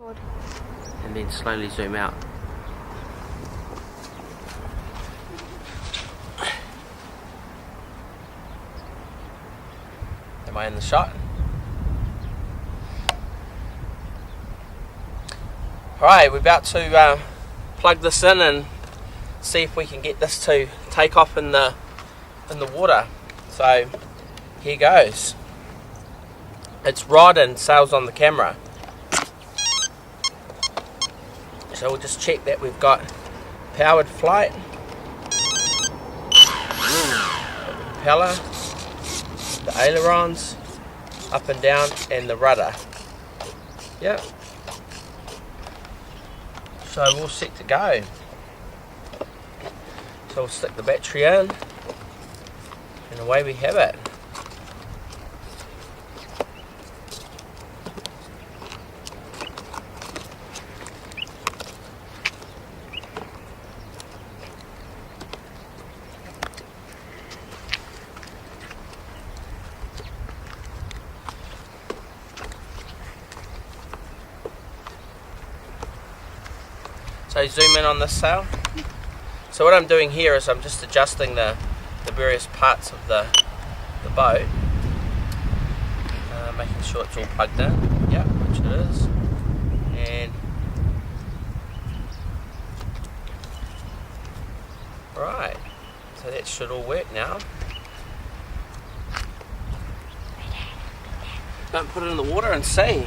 And then slowly zoom out. Am I in the shot? Alright, we're about to plug this in and see if we can get this to take off in the water. So here goes. It's rod and sails on the camera. So we'll just check that we've got powered flight, the propeller, the ailerons, up and down, and the rudder. Yep. So we're all set to go. So we'll stick the battery in, and away we have it. So zoom in on this sail. So what I'm doing here is I'm just adjusting the various parts of the boat, making sure it's all plugged in. Yeah, which it is. And right, so that should all work now. Don't put it in the water and see.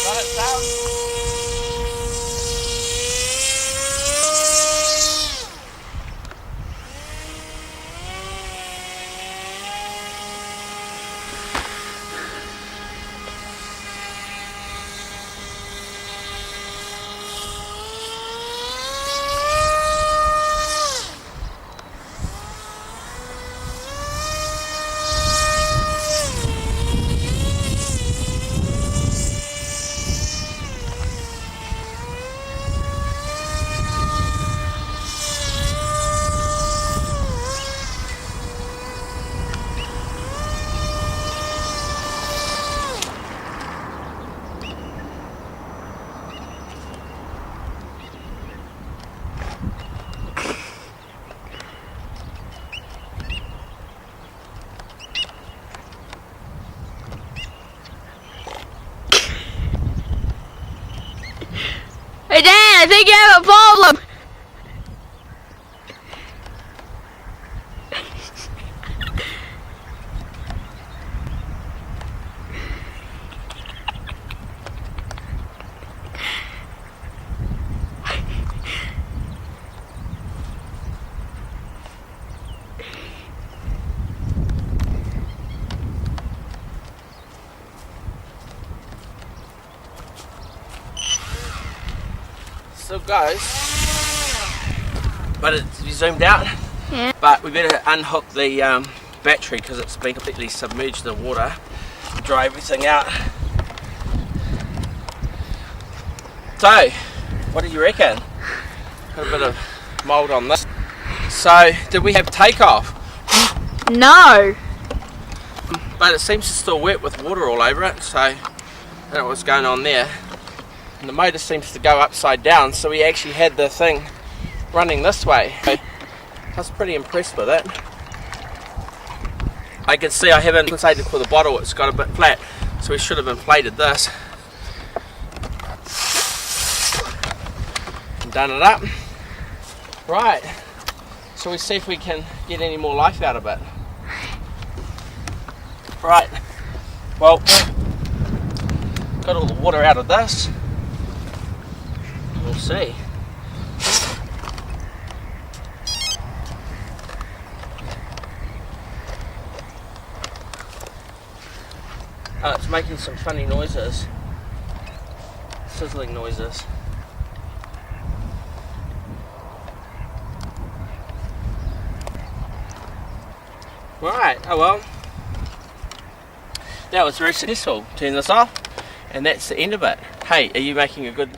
Got it down. Hey Dad, I think you have a problem! Still goes, but it's zoomed out. Yeah. But we better unhook the battery because it's been completely submerged in the water. Dry everything out. So, what do you reckon? Got a bit of mould on this. So, did we have takeoff? No! But it seems to still work with water all over it, so I don't know what's going on there. And the motor seems to go upside down, so we actually had the thing running this way. I was pretty impressed with it. I can see I haven't inflated for the bottle, it's got a bit flat, so we should have inflated this. And done it up. Right, so we see if we can get any more life out of it. Right, well, got all the water out of this. We'll see. Oh, it's making some funny noises. Sizzling noises. Right, oh well. That was very successful. Turn this off, and that's the end of it. Hey, are you making a good